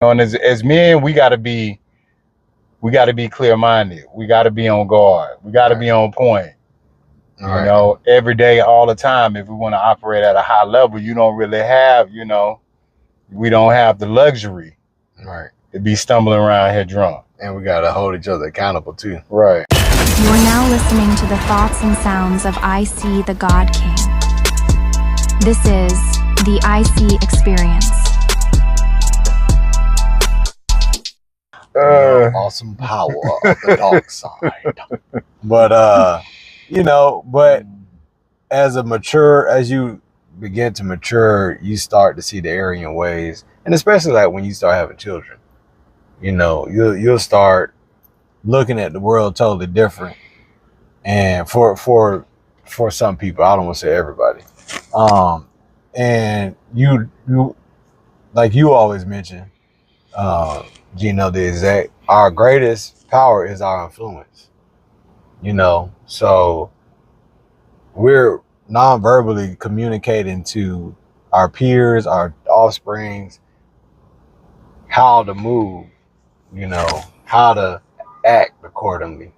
And as men, we gotta be clear-minded. We gotta be on guard. We gotta be on point. Every day, all the time. If we want to operate at a high level, you don't really have, we don't have the luxury to be stumbling around here drunk. And we gotta hold each other accountable too. Right. You are now listening to the thoughts and sounds of I See the God King. This is the I See Experience. Awesome power of the dark side. But but as you begin to mature, you start to see the Aryan ways, and especially like when you start having children, you'll start looking at the world totally different. And for some people, I don't want to say everybody, and you like you always mention, Gino, our greatest power is our influence. So we're non-verbally communicating to our peers, our offsprings, how to move, how to act accordingly,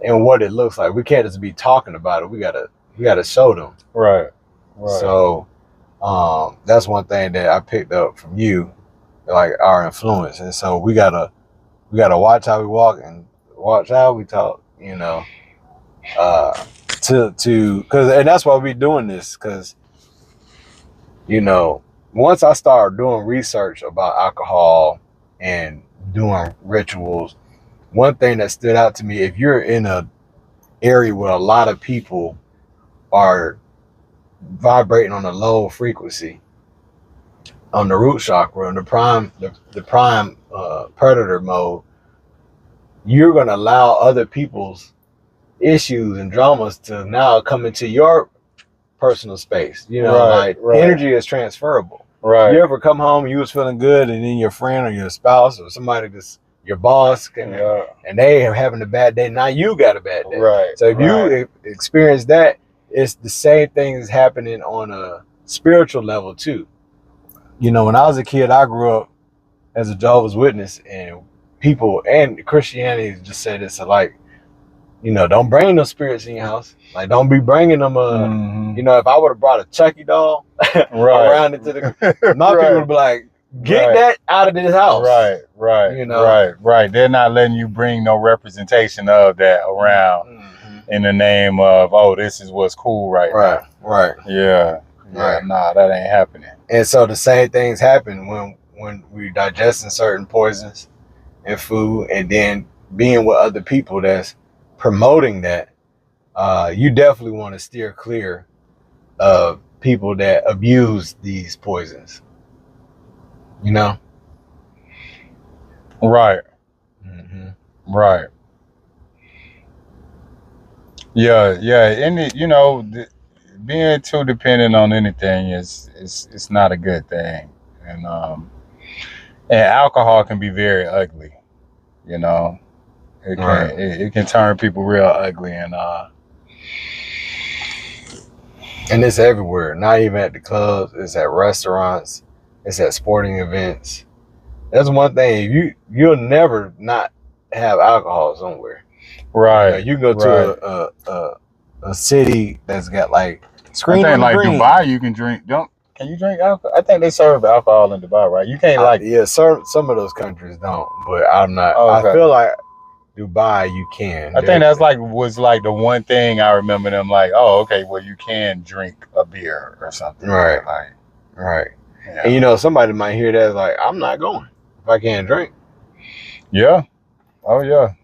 and what it looks like. We can't just be talking about it. We gotta show them. Right. So that's one thing that I picked up from you, like our influence. And so we gotta watch how we walk and watch how we talk, and that's why we're doing this, because once I started doing research about alcohol and doing rituals, one thing that stood out to me: if you're in a area where a lot of people are vibrating on a low frequency, on the root chakra, in the prime predator mode, you're going to allow other people's issues and dramas to now come into your personal space. Energy is transferable. Right. You ever come home, you was feeling good, and then your friend or your spouse or somebody, your boss, and they are having a bad day. Now you got a bad day. Right. So if you experience that, it's the same thing is happening on a spiritual level too. When I was a kid, I grew up as a Jehovah's Witness, and people and Christianity just said it's like, don't bring no spirits in your house. Like, don't be bringing them. If I would have brought a Chucky doll around into my people would be like, get that out of this house. Right. They're not letting you bring no representation of that around in the name of, oh, this is what's cool right now. Right. Yeah. Nah, that ain't happening. And so the same things happen when we digesting certain poisons in food, and then being with other people that's promoting that. You definitely want to steer clear of people that abuse these poisons. Right. Right. Yeah. And being too dependent on anything is not a good thing. And alcohol can be very ugly. It can turn people real ugly, and it's everywhere. Not even at the clubs. It's at restaurants. It's at sporting events. That's one thing. You'll never not have alcohol somewhere. Right. You go to a city that's got like screen. I think like green. Dubai, you can drink. Can you drink alcohol? I think they serve alcohol in Dubai, right? You can't some of those countries don't, but I'm not. Okay. I feel like Dubai, you can. I think that's was the one thing I remember them like, oh, okay, well, you can drink a beer or something. Right. Right. Yeah. And somebody might hear that like, I'm not going if I can't drink. Yeah. Oh yeah.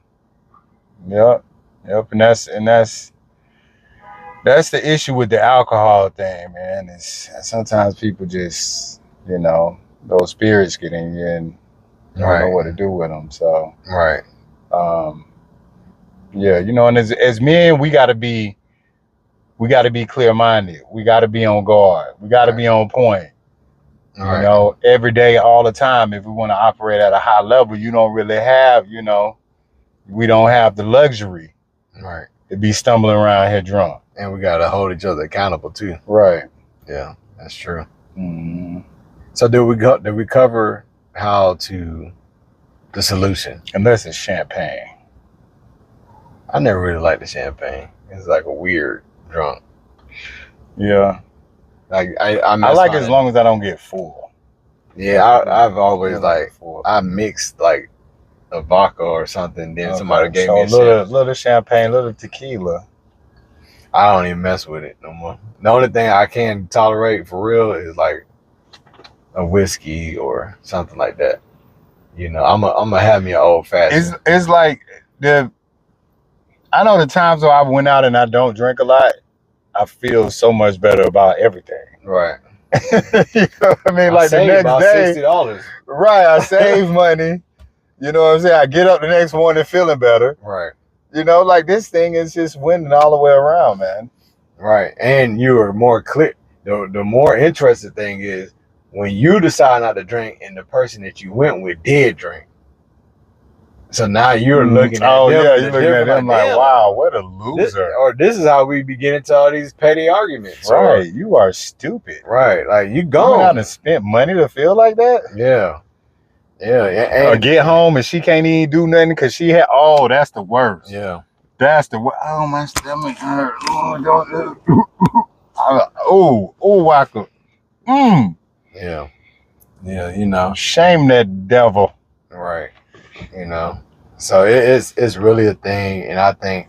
Yep. And that's the issue with the alcohol thing, man. Is sometimes people just, those spirits get in you and you don't know what to do with them. So and as men, we gotta be clear-minded. We gotta be on guard. We gotta be on point. Every day, all the time. If we want to operate at a high level, you don't really have, we don't have the luxury to be stumbling around here drunk. And we gotta hold each other accountable too. Right. Yeah, that's true. Mm-hmm. So did we cover the solution. Unless it's champagne. I never really liked the champagne. It's like a weird drunk. Yeah. Like I like it as long as I don't get full. Yeah, I've always like full. I mixed like a vodka or something. Then somebody gave me a little champagne, little tequila. I don't even mess with it no more. The only thing I can tolerate for real is like a whiskey or something like that. You know, I'm gonna have me an old fashioned. It's like I know the times where I went out and I don't drink a lot, I feel so much better about everything. Right. You know what I mean? Like the next about day, $60. Right. I save money. You know what I'm saying? I get up the next morning feeling better. Right. You know, like this thing is just winning all the way around, man. Right. And you are more clear. The more interesting thing is when you decide not to drink and the person that you went with did drink. So now you're looking at them. Yeah, you're looking at them like, wow, what a loser. This is how we begin into all these petty arguments. Right. You are stupid. Right. Like you went gone. out and spent money to feel like that? Yeah. Yeah. Or get home and she can't even do nothing because she had, that's the worst. Yeah. That's the worst. Oh, my stomach hurt. Waka. Yeah. Yeah, you know. Shame that devil. Right. You know. So it's really a thing. And I think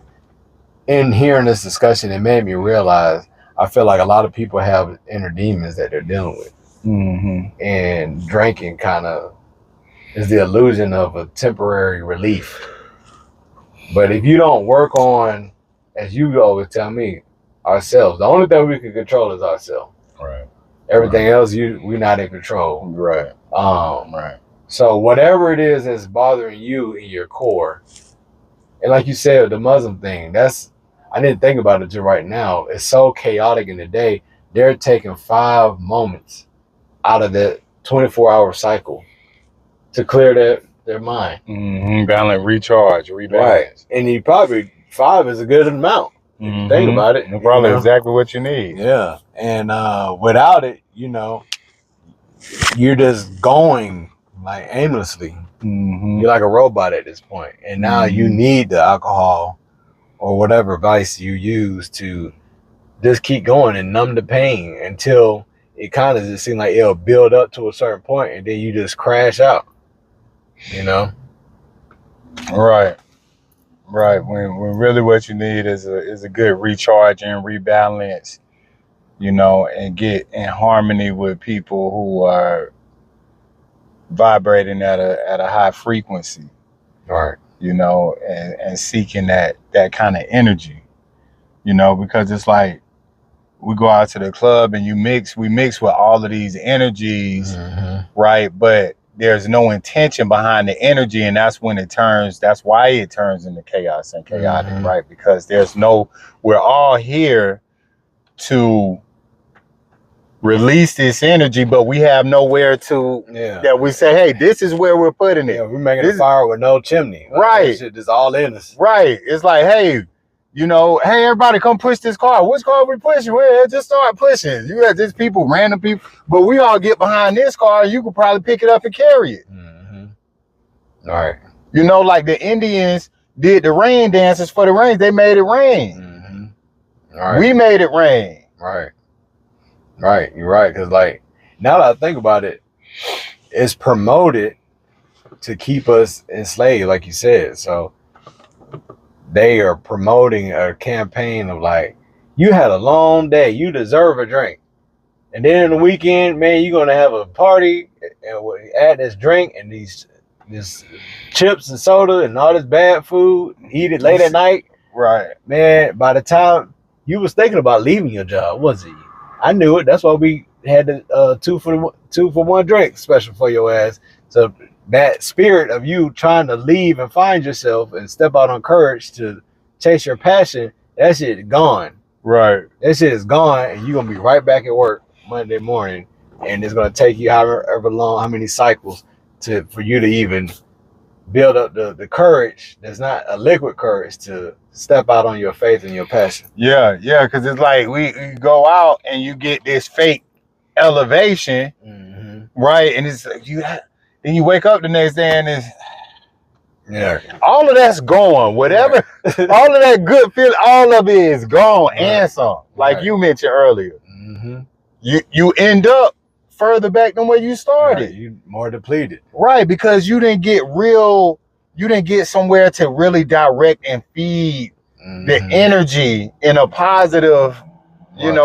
in hearing this discussion, it made me realize I feel like a lot of people have inner demons that they're dealing with. Mm-hmm. And drinking kind of is the illusion of a temporary relief. But if you don't work on, as you always tell me, ourselves, the only thing we can control is ourselves. Right. Everything else, we're not in control. Right. Right. So whatever it is that's bothering you in your core, and like you said, the Muslim thing, I didn't think about it until right now. It's so chaotic in the day. They're taking 5 moments out of that 24-hour cycle to clear their mind. Mm-hmm. Balance, recharge, rebalance. Right. And 5 is a good amount. Mm-hmm. Think about it. It's probably exactly what you need. Yeah. And without it, you're just going like aimlessly. Mm-hmm. You're like a robot at this point. And now you need the alcohol or whatever vice you use to just keep going and numb the pain until it kind of just seems like it'll build up to a certain point and then you just crash out. Right. When really what you need is a good recharge and rebalance, and get in harmony with people who are vibrating at a high frequency. Right. And seeking that kind of energy, because it's like we go out to the club and we mix with all of these energies, right? But there's no intention behind the energy, and that's why it turns into chaos and chaotic, right? Because we're all here to release this energy, but we have nowhere to that we say, hey, this is where we're putting it. Yeah, we're making a fire with no chimney. Right. That shit is all in us. Right. It's like, hey, hey, everybody come push this car. Which car we pushing? Well, just start pushing. You got just random people, but we all get behind this car. You could probably pick it up and carry it. All right. Like the Indians did the rain dances for the rain. They made it rain. All right. We made it rain. Right. Right. You're right. Because now that I think about it, it's promoted to keep us enslaved, like you said. So they are promoting a campaign of you had a long day, you deserve a drink. And then in the weekend, man, you're going to have a party and add this drink and this chips and soda and all this bad food, eat it late at night. Right. Man, by the time you was thinking about leaving your job, wasn't you? I knew it. That's why we had the 2 for 1 drink special for your ass. So that spirit of you trying to leave and find yourself and step out on courage to chase your passion, that shit is gone. Right. That shit is gone, and you're going to be right back at work Monday morning, and it's going to take you however long, how many cycles for you to even build up the courage that's not a liquid courage to step out on your faith and your passion. Yeah, because it's like we go out and you get this fake elevation, right? And it's like Then you wake up the next day and it's all of that's gone. Whatever, all of that good feeling, all of it is gone and some. Like you mentioned earlier, you end up further back than where you started. You more depleted. Right, because you didn't get somewhere to really direct and feed the energy in a positive,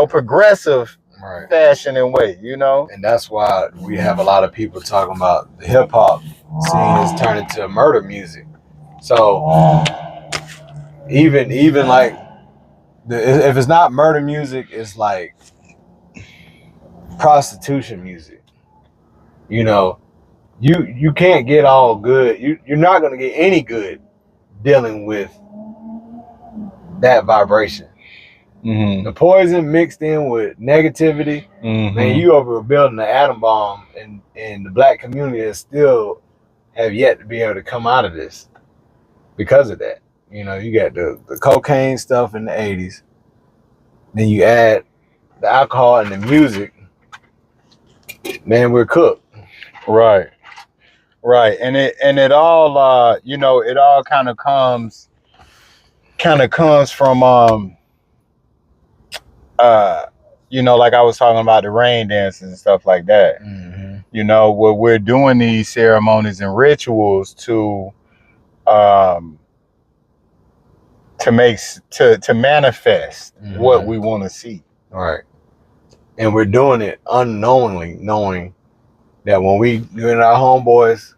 progressive fashion and way, And that's why we have a lot of people talking about the hip hop scene is turning to murder music. So even like if it's not murder music, it's like prostitution music. You can't get all good. You're not going to get any good dealing with that vibration. The poison mixed in with negativity, man, you over building the atom bomb, and the black community is still have yet to be able to come out of this because of that. You got the cocaine stuff in the 80s, then you add the alcohol and the music, man, we're cooked. Right. And it all it all kind of comes from like I was talking about the rain dances and stuff like that. Where we're doing these ceremonies and rituals to manifest what we want to see. Right. And we're doing it unknowingly, knowing that when we doing our homeboys,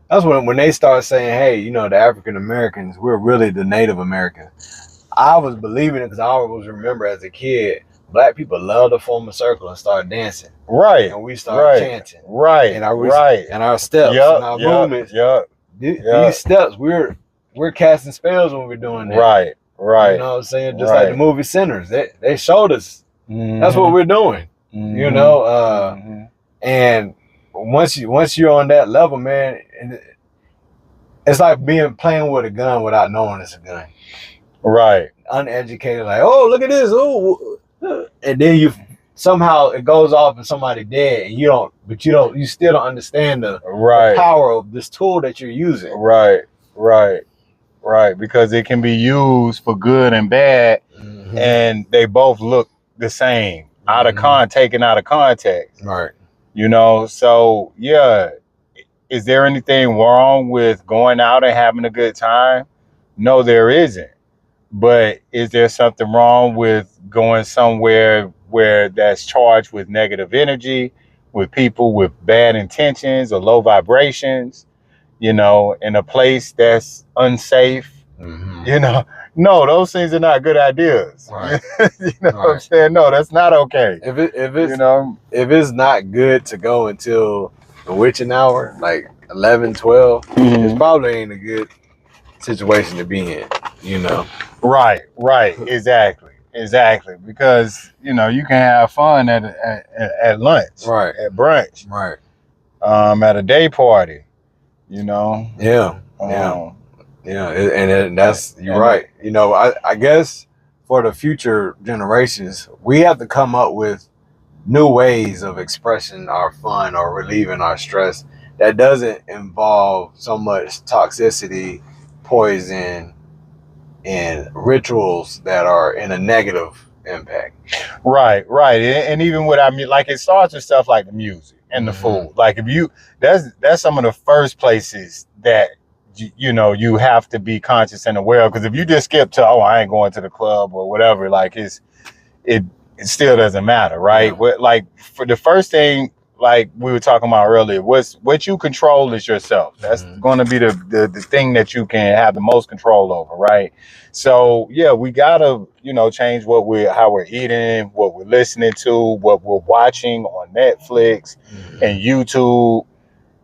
that's when they start saying, hey, the African Americans, we're really the Native Americans. I was believing it because I always remember as a kid, black people love to form a circle and start dancing. Right. And we start chanting. Right. And our steps and our movements. These steps, we're casting spells when we're doing that. Right. You know what I'm saying? Just like the movie Sinners. They showed us. That's what we're doing. And once you're on that level, man, it's like playing with a gun without knowing it's a gun. Right. Uneducated, like, oh, look at this. Oh, and then somehow it goes off and somebody dead, and you still don't understand the power of this tool that you're using. Right. Because it can be used for good and bad, and they both look the same taken out of context. Right. So yeah, is there anything wrong with going out and having a good time? No, there isn't. But is there something wrong with going somewhere where that's charged with negative energy, with people with bad intentions or low vibrations, in a place that's unsafe? No, those things are not good ideas. Right. What I'm saying? No, that's not okay. If it's not good to go until the witching hour, like 11, 12, it probably ain't a good situation to be in, Right, exactly, because you can have fun at lunch, right, at brunch, right, at a day party, and that's you're right. I guess for the future generations, we have to come up with new ways of expressing our fun or relieving our stress that doesn't involve so much toxicity, poison, and rituals that are in a negative impact. Right. And even what like it starts with stuff like the music and the food. Like that's some of the first places that you have to be conscious and aware of, because if you just skip to, I ain't going to the club or whatever, like it still doesn't matter, right? Like for the first thing, like we were talking about earlier, what you control is yourself. That's going to be the thing that you can have the most control over, right? So yeah, we gotta change how we're eating, what we're listening to, what we're watching on Netflix and YouTube,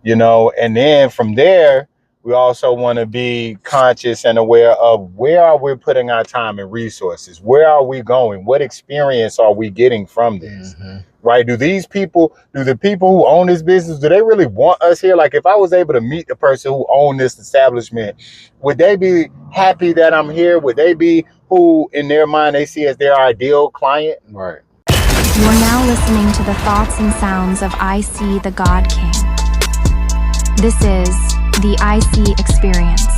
and then from there we also want to be conscious and aware of where are we putting our time and resources, where are we going, what experience are we getting from this. Right? Do the people who own this business, do they really want us here? Like if I was able to meet the person who owned this establishment, would they be happy that I'm here? Would they be who in their mind they see as their ideal client? Right. You're now listening to the thoughts and sounds of I See the God King. This is the IC Experience.